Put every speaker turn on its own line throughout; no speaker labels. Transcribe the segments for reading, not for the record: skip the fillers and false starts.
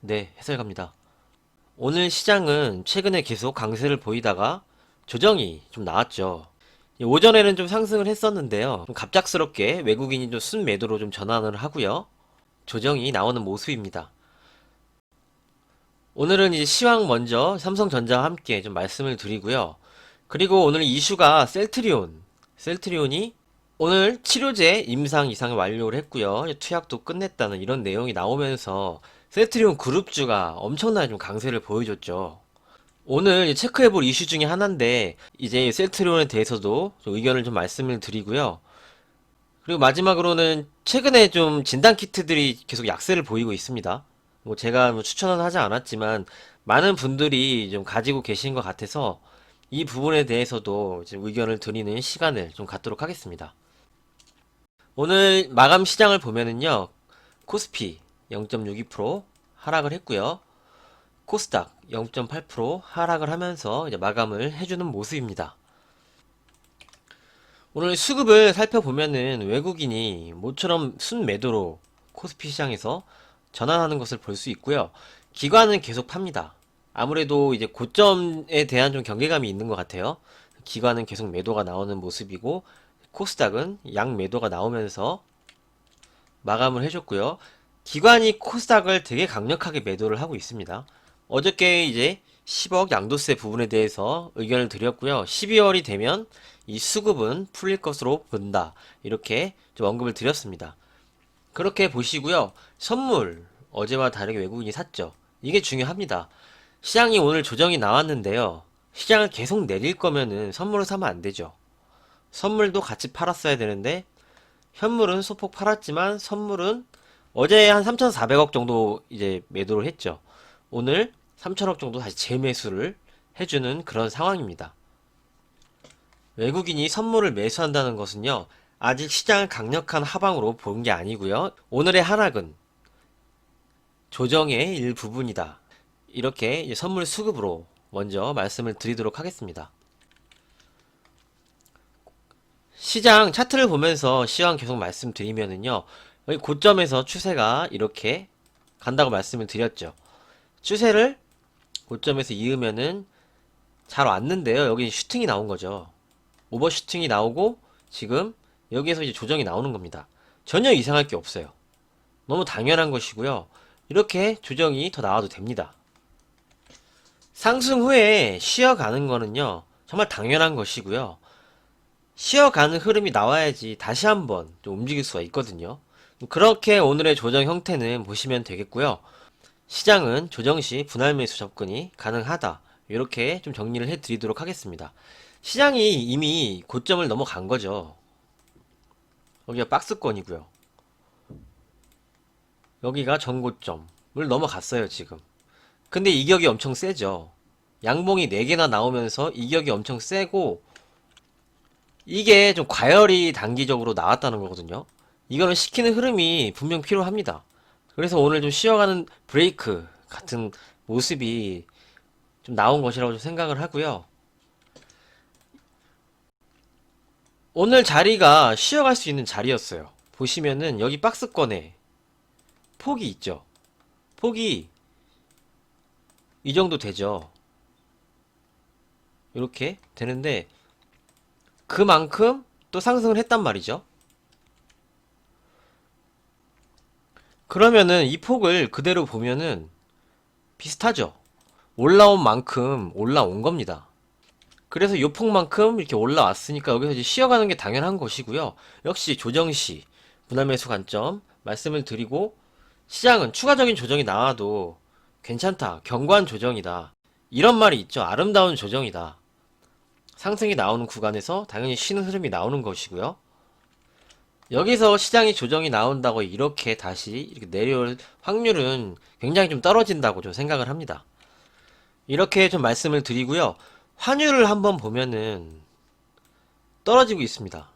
네, 해설갑니다. 오늘 시장은 최근에 계속 강세를 보이다가 조정이 좀 나왔죠. 오전에는 좀 상승을 했었는데요. 좀 갑작스럽게 외국인이 좀 순매도로 좀 전환을 하고요. 조정이 나오는 모습입니다. 오늘은 이제 시황 먼저 삼성전자와 함께 좀 말씀을 드리고요. 그리고 오늘 이슈가 셀트리온이 오늘 치료제 임상 이상을 완료를 했고요. 투약도 끝냈다는 이런 내용이 나오면서 셀트리온 그룹주가 엄청나게 좀 강세를 보여줬죠. 오늘 체크해볼 이슈 중에 하나인데 이제 셀트리온에 대해서도 좀 의견을 좀 말씀을 드리고요. 그리고 마지막으로는 최근에 좀 진단 키트들이 계속 약세를 보이고 있습니다. 뭐 제가 뭐 추천은 하지 않았지만 많은 분들이 좀 가지고 계신 것 같아서 이 부분에 대해서도 지금 의견을 드리는 시간을 좀 갖도록 하겠습니다. 오늘 마감 시장을 보면은요, 코스피 0.62% 하락을 했고요. 코스닥 0.8% 하락을 하면서 이제 마감을 해주는 모습입니다. 오늘 수급을 살펴보면은 외국인이 모처럼 순매도로 코스피 시장에서 전환하는 것을 볼 수 있고요. 기관은 계속 팝니다. 아무래도 이제 고점에 대한 좀 경계감이 있는 것 같아요. 기관은 계속 매도가 나오는 모습이고 코스닥은 양 매도가 나오면서 마감을 해줬고요. 기관이 코스닥을 되게 강력하게 매도를 하고 있습니다. 어저께 이제 10억 양도세 부분에 대해서 의견을 드렸고요. 12월이 되면 이 수급은 풀릴 것으로 본다. 이렇게 좀 언급을 드렸습니다. 그렇게 보시고요. 선물 어제와 다르게 외국인이 샀죠. 이게 중요합니다. 시장이 오늘 조정이 나왔는데요. 시장을 계속 내릴 거면은 선물을 사면 안 되죠. 선물도 같이 팔았어야 되는데 현물은 소폭 팔았지만 선물은 어제 한 3,400억 정도 이제 매도를 했죠. 오늘 3천억 정도 다시 재매수를 해주는 그런 상황입니다. 외국인이 선물을 매수한다는 것은요, 아직 시장을 강력한 하방으로 본 게 아니고요. 오늘의 하락은 조정의 일부분이다. 이렇게 이제 선물 수급으로 먼저 말씀을 드리도록 하겠습니다. 시장 차트를 보면서 시황 계속 말씀드리면은요, 여기 고점에서 추세가 이렇게 간다고 말씀을 드렸죠. 추세를 고점에서 이으면은 잘 왔는데요. 여기 슈팅이 나온 거죠. 오버슈팅이 나오고 지금 여기에서 이제 조정이 나오는 겁니다. 전혀 이상할 게 없어요. 너무 당연한 것이고요. 이렇게 조정이 더 나와도 됩니다. 상승 후에 쉬어가는 거는요. 정말 당연한 것이고요. 쉬어가는 흐름이 나와야지 다시 한번 좀 움직일 수가 있거든요. 그렇게 오늘의 조정 형태는 보시면 되겠고요. 시장은 조정 시 분할 매수 접근이 가능하다. 이렇게 좀 정리를 해 드리도록 하겠습니다. 시장이 이미 고점을 넘어간 거죠. 여기가 박스권이고요. 여기가 전고점을 넘어갔어요, 지금. 근데 이격이 엄청 세죠. 양봉이 4개나 나오면서 이격이 엄청 세고 이게 좀 과열이 단기적으로 나왔다는 거거든요. 이거는 시키는 흐름이 분명 필요합니다. 그래서 오늘 좀 쉬어가는 브레이크 같은 모습이 좀 나온 것이라고 좀 생각을 하고요. 오늘 자리가 쉬어갈 수 있는 자리였어요. 보시면은 여기 박스권에 폭이 있죠. 폭이 이 정도 되죠. 이렇게 되는데 그만큼 또 상승을 했단 말이죠. 그러면은 이 폭을 그대로 보면은 비슷하죠. 올라온 만큼 올라온 겁니다. 그래서 요 폭만큼 이렇게 올라왔으니까 여기서 이제 쉬어가는 게 당연한 것이고요. 역시 조정시 분할매수 관점 말씀을 드리고 시장은 추가적인 조정이 나와도 괜찮다. 견고한 조정이다. 이런 말이 있죠. 아름다운 조정이다. 상승이 나오는 구간에서 당연히 쉬는 흐름이 나오는 것이고요. 여기서 시장이 조정이 나온다고 이렇게 다시 이렇게 내려올 확률은 굉장히 좀 떨어진다고 좀 생각을 합니다. 이렇게 좀 말씀을 드리고요. 환율을 한번 보면은 떨어지고 있습니다.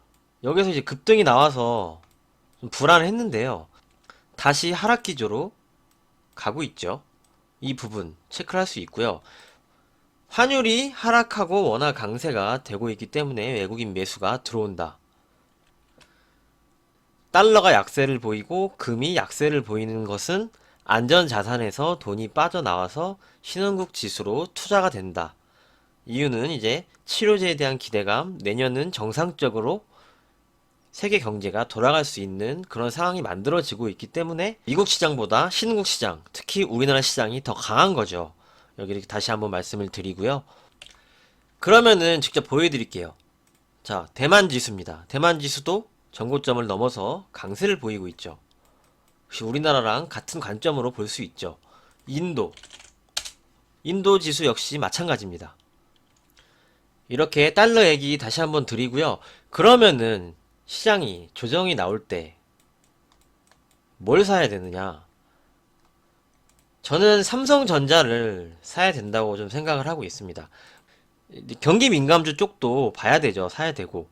여기서 이제 급등이 나와서 좀 불안했는데요. 다시 하락 기조로 가고 있죠. 이 부분 체크를 할 수 있고요. 환율이 하락하고 워낙 강세가 되고 있기 때문에 외국인 매수가 들어온다. 달러가 약세를 보이고 금이 약세를 보이는 것은 안전자산에서 돈이 빠져나와서 신흥국 지수로 투자가 된다. 이유는 이제 치료제에 대한 기대감, 내년은 정상적으로 세계 경제가 돌아갈 수 있는 그런 상황이 만들어지고 있기 때문에 미국 시장보다 신흥국 시장, 특히 우리나라 시장이 더 강한 거죠. 여기 이렇게 다시 한번 말씀을 드리고요. 그러면은 직접 보여드릴게요. 자, 대만 지수입니다. 대만 지수도 전고점을 넘어서 강세를 보이고 있죠. 혹시 우리나라랑 같은 관점으로 볼 수 있죠. 인도, 인도 지수 역시 마찬가지입니다. 이렇게 달러 얘기 다시 한번 드리고요. 그러면은 시장이 조정이 나올 때 뭘 사야 되느냐? 저는 삼성전자를 사야 된다고 좀 생각을 하고 있습니다. 경기 민감주 쪽도 봐야 되죠. 사야 되고.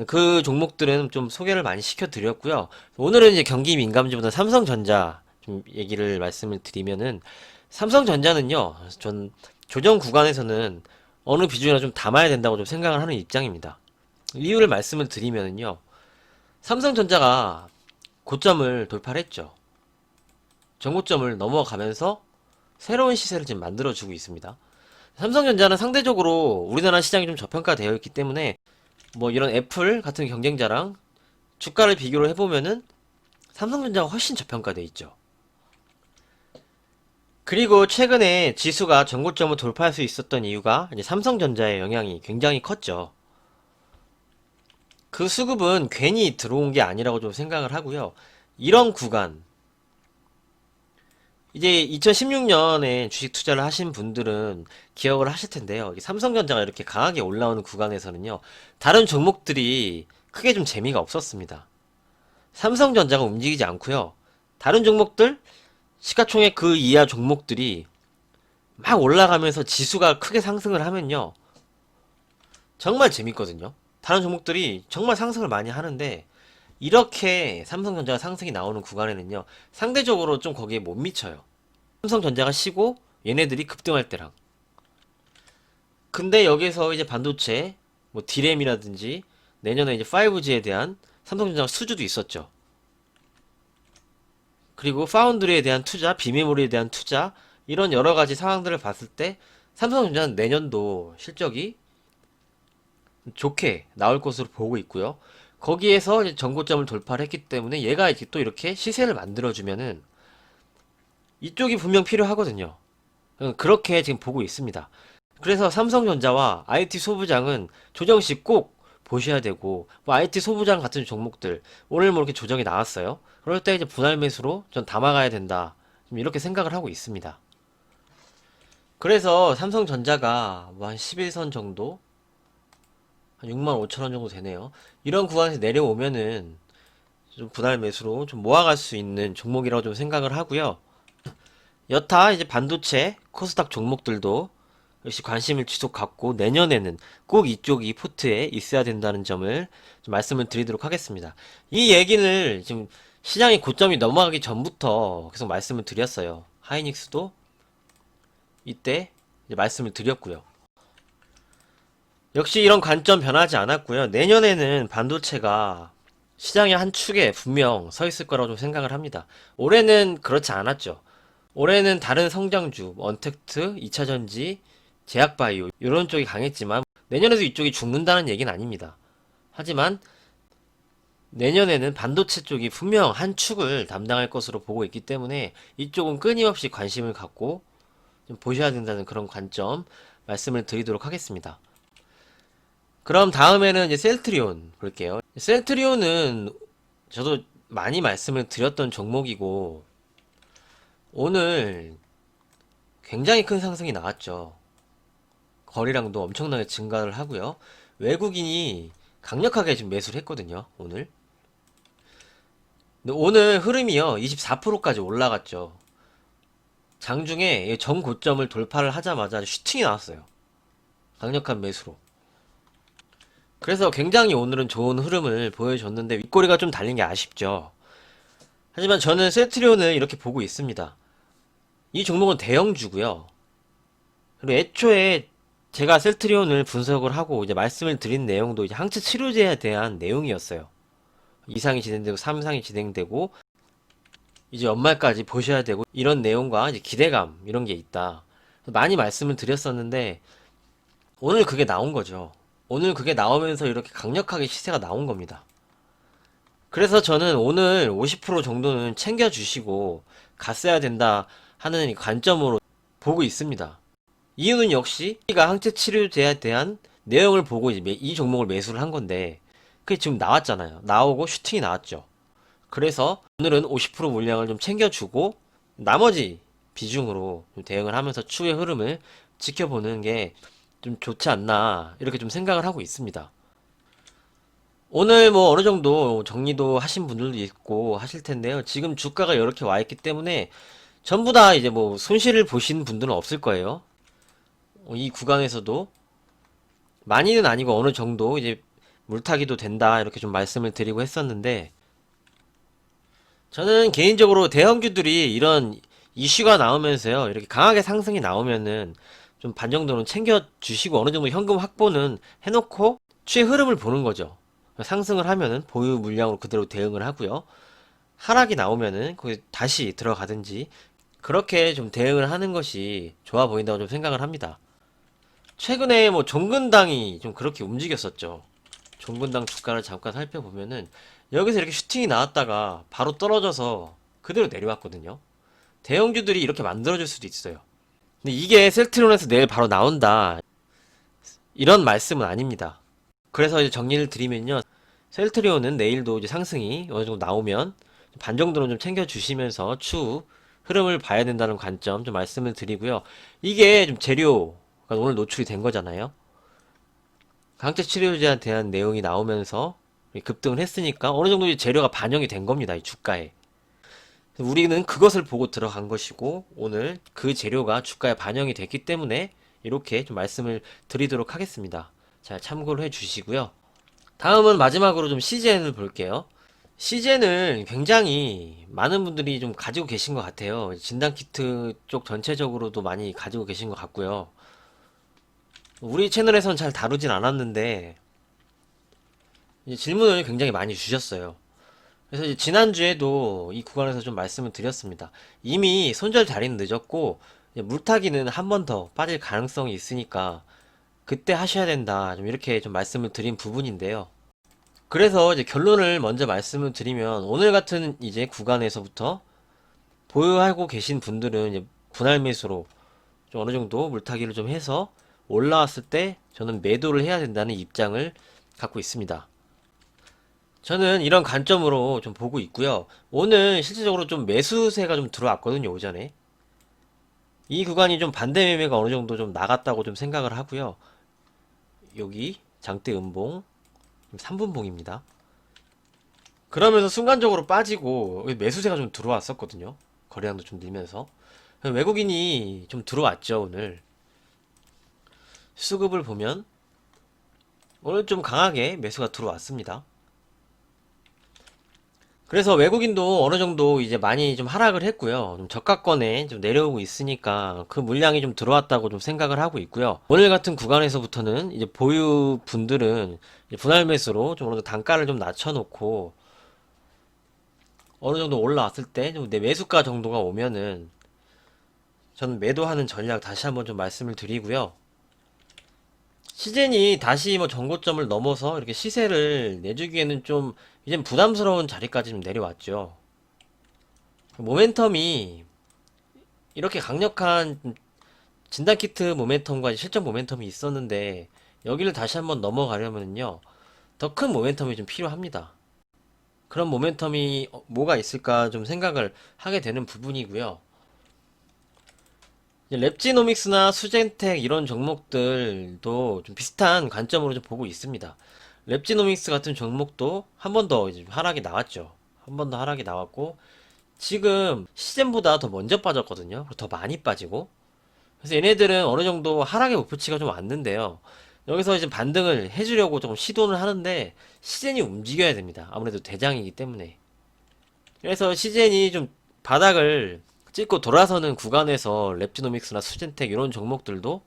그 종목들은 좀 소개를 많이 시켜드렸고요. 오늘은 이제 경기 민감주보다 삼성전자 좀 얘기를 말씀을 드리면은 삼성전자는요, 전 조정 구간에서는 어느 비중이나 좀 담아야 된다고 좀 생각을 하는 입장입니다. 이유를 말씀을 드리면은요, 삼성전자가 고점을 돌파를 했죠. 전고점을 넘어가면서 새로운 시세를 지금 만들어주고 있습니다. 삼성전자는 상대적으로 우리나라 시장이 좀 저평가되어 있기 때문에 뭐 이런 애플 같은 경쟁자랑 주가를 비교를 해보면은 삼성전자가 훨씬 저평가되어 있죠. 그리고 최근에 지수가 전고점을 돌파할 수 있었던 이유가 이제 삼성전자의 영향이 굉장히 컸죠. 그 수급은 괜히 들어온 게 아니라고 좀 생각을 하고요. 이런 구간, 이제 2016년에 주식 투자를 하신 분들은 기억을 하실 텐데요. 이 삼성전자가 이렇게 강하게 올라오는 구간에서는요, 다른 종목들이 크게 좀 재미가 없었습니다. 삼성전자가 움직이지 않고요. 다른 종목들, 시가총액 그 이하 종목들이 막 올라가면서 지수가 크게 상승을 하면요, 정말 재밌거든요. 다른 종목들이 정말 상승을 많이 하는데, 이렇게 삼성전자가 상승이 나오는 구간에는요, 상대적으로 좀 거기에 못 미쳐요. 삼성전자가 쉬고 얘네들이 급등할 때랑. 근데 여기서 이제 반도체, 뭐 D램이라든지 내년에 이제 5G에 대한 삼성전자 수주도 있었죠. 그리고 파운드리에 대한 투자, 비메모리에 대한 투자, 이런 여러 가지 상황들을 봤을 때 삼성전자는 내년도 실적이 좋게 나올 것으로 보고 있고요. 거기에서 이제 전고점을 돌파를 했기 때문에 얘가 이렇게 또 이렇게 시세를 만들어주면은 이쪽이 분명 필요하거든요. 그렇게 지금 보고 있습니다. 그래서 삼성전자와 IT 소부장은 조정 시 꼭 보셔야 되고, 뭐 IT 소부장 같은 종목들 오늘 뭐 이렇게 조정이 나왔어요. 그럴 때 이제 분할 매수로 전 담아가야 된다. 좀 이렇게 생각을 하고 있습니다. 그래서 삼성전자가 뭐 한 11선 정도, 한 6만 5천 원 정도 되네요. 이런 구간에서 내려오면은 좀 분할 매수로 좀 모아갈 수 있는 종목이라고 좀 생각을 하고요. 여타 이제 반도체, 코스닥 종목들도 역시 관심을 지속 갖고 내년에는 꼭 이쪽이 포트에 있어야 된다는 점을 좀 말씀을 드리도록 하겠습니다. 이 얘기를 지금 시장이 고점이 넘어가기 전부터 계속 말씀을 드렸어요. 하이닉스도 이때 이제 말씀을 드렸고요. 역시 이런 관점 변하지 않았고요. 내년에는 반도체가 시장의 한 축에 분명 서 있을 거라고 좀 생각을 합니다. 올해는 그렇지 않았죠. 올해는 다른 성장주, 언택트, 2차전지, 제약바이오 이런 쪽이 강했지만 내년에도 이쪽이 죽는다는 얘기는 아닙니다. 하지만 내년에는 반도체 쪽이 분명 한 축을 담당할 것으로 보고 있기 때문에 이쪽은 끊임없이 관심을 갖고 좀 보셔야 된다는 그런 관점 말씀을 드리도록 하겠습니다. 그럼 다음에는 이제 셀트리온 볼게요. 셀트리온은 저도 많이 말씀을 드렸던 종목이고 오늘 굉장히 큰 상승이 나왔죠. 거래량도 엄청나게 증가를 하고요. 외국인이 강력하게 지금 매수를 했거든요. 오늘. 근데 오늘 흐름이요. 24%까지 올라갔죠. 장중에 전 고점을 돌파를 하자마자 슈팅이 나왔어요. 강력한 매수로. 그래서 굉장히 오늘은 좋은 흐름을 보여줬는데 윗꼬리가 좀 달린 게 아쉽죠. 하지만 저는 셀트리온을 이렇게 보고 있습니다. 이 종목은 대형주고요. 그리고 애초에 제가 셀트리온을 분석을 하고 이제 말씀을 드린 내용도 이제 항체 치료제에 대한 내용이었어요. 2상이 진행되고 3상이 진행되고 이제 연말까지 보셔야 되고 이런 내용과 이제 기대감 이런 게 있다. 많이 말씀을 드렸었는데 오늘 그게 나온 거죠. 오늘 그게 나오면서 이렇게 강력하게 시세가 나온 겁니다. 그래서 저는 오늘 50% 정도는 챙겨주시고 갔어야 된다 하는 관점으로 보고 있습니다. 이유는 역시 우리가 항체 치료제에 대한 내용을 보고 이제 이 종목을 매수를 한 건데 그게 지금 나왔잖아요. 나오고 슈팅이 나왔죠. 그래서 오늘은 50% 물량을 좀 챙겨주고 나머지 비중으로 좀 대응을 하면서 추후의 흐름을 지켜보는 게 좀 좋지 않나 이렇게 좀 생각을 하고 있습니다. 오늘 뭐 어느 정도 정리도 하신 분들도 있고 하실 텐데요. 지금 주가가 이렇게 와 있기 때문에 전부 다 이제 뭐 손실을 보신 분들은 없을 거예요. 이 구간에서도 많이는 아니고 어느 정도 이제 물타기도 된다 이렇게 좀 말씀을 드리고 했었는데 저는 개인적으로 대형주들이 이런 이슈가 나오면서요 이렇게 강하게 상승이 나오면은 좀 반 정도는 챙겨 주시고 어느 정도 현금 확보는 해놓고 추의 흐름을 보는 거죠. 상승을 하면은 보유 물량으로 그대로 대응을 하고요. 하락이 나오면은 거기 다시 들어가든지 그렇게 좀 대응을 하는 것이 좋아 보인다고 좀 생각을 합니다. 최근에 뭐 종근당이 좀 그렇게 움직였었죠. 종근당 주가를 잠깐 살펴보면은 여기서 이렇게 슈팅이 나왔다가 바로 떨어져서 그대로 내려왔거든요. 대형주들이 이렇게 만들어줄 수도 있어요. 근데 이게 셀트리온에서 내일 바로 나온다 이런 말씀은 아닙니다. 그래서 이제 정리를 드리면요. 셀트리온은 내일도 이제 상승이 어느 정도 나오면 반 정도는 좀 챙겨주시면서 추후 흐름을 봐야 된다는 관점 좀 말씀을 드리고요. 이게 좀 재료가 오늘 노출이 된 거잖아요. 항체 치료제에 대한 내용이 나오면서 급등을 했으니까 어느 정도 이제 재료가 반영이 된 겁니다. 이 주가에. 우리는 그것을 보고 들어간 것이고 오늘 그 재료가 주가에 반영이 됐기 때문에 이렇게 좀 말씀을 드리도록 하겠습니다. 잘 참고를 해 주시고요. 다음은 마지막으로 좀 CGN을 볼게요. CGN을 굉장히 많은 분들이 좀 가지고 계신 것 같아요. 진단키트 쪽 전체적으로도 많이 가지고 계신 것 같고요. 우리 채널에선 잘 다루진 않았는데 이제 질문을 굉장히 많이 주셨어요. 그래서 이제 지난주에도 이 구간에서 좀 말씀을 드렸습니다. 이미 손절 자리는 늦었고 물타기는 한 번 더 빠질 가능성이 있으니까 그때 하셔야 된다. 좀 이렇게 좀 말씀을 드린 부분인데요. 그래서 이제 결론을 먼저 말씀을 드리면 오늘 같은 이제 구간에서부터 보유하고 계신 분들은 이제 분할 매수로 좀 어느 정도 물타기를 좀 해서 올라왔을 때 저는 매도를 해야 된다는 입장을 갖고 있습니다. 저는 이런 관점으로 좀 보고 있고요. 오늘 실질적으로 좀 매수세가 좀 들어왔거든요, 오전에. 이 구간이 좀 반대 매매가 어느 정도 좀 나갔다고 좀 생각을 하고요. 여기 장대 음봉 3분봉입니다. 그러면서 순간적으로 빠지고 매수세가 좀 들어왔었거든요. 거래량도 좀 늘면서 외국인이 좀 들어왔죠, 오늘. 수급을 보면 오늘 좀 강하게 매수가 들어왔습니다. 그래서 외국인도 어느 정도 이제 많이 좀 하락을 했고요. 좀 저가권에 좀 내려오고 있으니까 그 물량이 좀 들어왔다고 좀 생각을 하고 있고요. 오늘 같은 구간에서부터는 이제 보유 분들은 이제 분할 매수로 좀 어느 정도 단가를 좀 낮춰놓고 어느 정도 올라왔을 때 좀 내 매수가 정도가 오면은 저는 매도하는 전략 다시 한번 좀 말씀을 드리고요. 시젠이 다시 뭐 전고점을 넘어서 이렇게 시세를 내주기에는 좀 이젠 부담스러운 자리까지 좀 내려왔죠. 모멘텀이 이렇게 강력한 진단키트 모멘텀과 실전 모멘텀이 있었는데 여기를 다시 한번 넘어가려면요 더 큰 모멘텀이 좀 필요합니다. 그런 모멘텀이 뭐가 있을까 좀 생각을 하게 되는 부분이고요. 랩지노믹스나 수젠텍 이런 종목들도 좀 비슷한 관점으로 좀 보고 있습니다. 랩지노믹스 같은 종목도 한 번 더 이제 하락이 나왔죠. 한 번 더 하락이 나왔고 지금 시즌보다 더 먼저 빠졌거든요. 더 많이 빠지고 그래서 얘네들은 어느 정도 하락의 목표치가 좀 왔는데요. 여기서 이제 반등을 해주려고 조금 시도를 하는데 시즌이 움직여야 됩니다. 아무래도 대장이기 때문에. 그래서 시즌이 좀 바닥을 찍고 돌아서는 구간에서 랩지노믹스나 수젠텍 이런 종목들도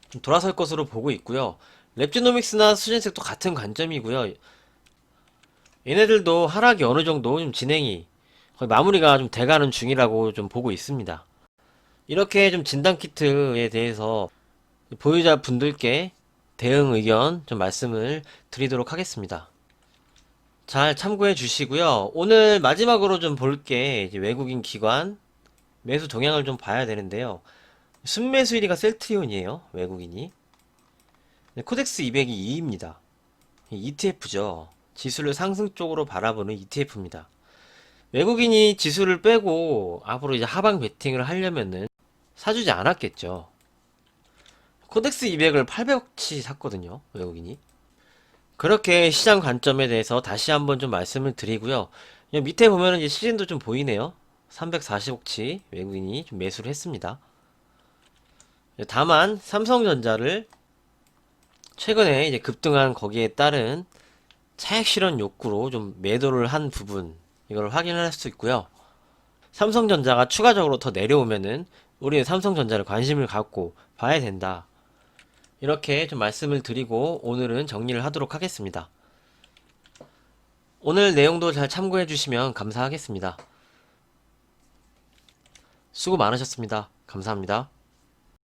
좀 돌아설 것으로 보고 있고요. 랩지노믹스나 수젠텍도 같은 관점이고요. 얘네들도 하락이 어느 정도 좀 진행이 거의 마무리가 좀 돼가는 중이라고 좀 보고 있습니다. 이렇게 좀 진단 키트에 대해서 보유자 분들께 대응 의견 좀 말씀을 드리도록 하겠습니다. 잘 참고해 주시고요. 오늘 마지막으로 좀 볼 게 외국인 기관 매수 동향을 좀 봐야 되는데요. 순매수 1위가 셀트리온이에요. 외국인이. 코덱스 200이 2위입니다. ETF죠. 지수를 상승 쪽으로 바라보는 ETF입니다. 외국인이 지수를 빼고 앞으로 이제 하방 베팅을 하려면은 사주지 않았겠죠. 코덱스 200을 800억치 샀거든요. 외국인이. 그렇게 시장 관점에 대해서 다시 한번 좀 말씀을 드리고요. 여기 밑에 보면은 이제 시즌도 좀 보이네요. 340억치 외국인이 좀 매수를 했습니다. 다만 삼성전자를 최근에 이제 급등한 거기에 따른 차익 실현 욕구로 좀 매도를 한 부분 이걸 확인할 수 있고요. 삼성전자가 추가적으로 더 내려오면은 우리는 삼성전자를 관심을 갖고 봐야 된다. 이렇게 좀 말씀을 드리고 오늘은 정리를 하도록 하겠습니다. 오늘 내용도 잘 참고해 주시면 감사하겠습니다. 수고 많으셨습니다. 감사합니다.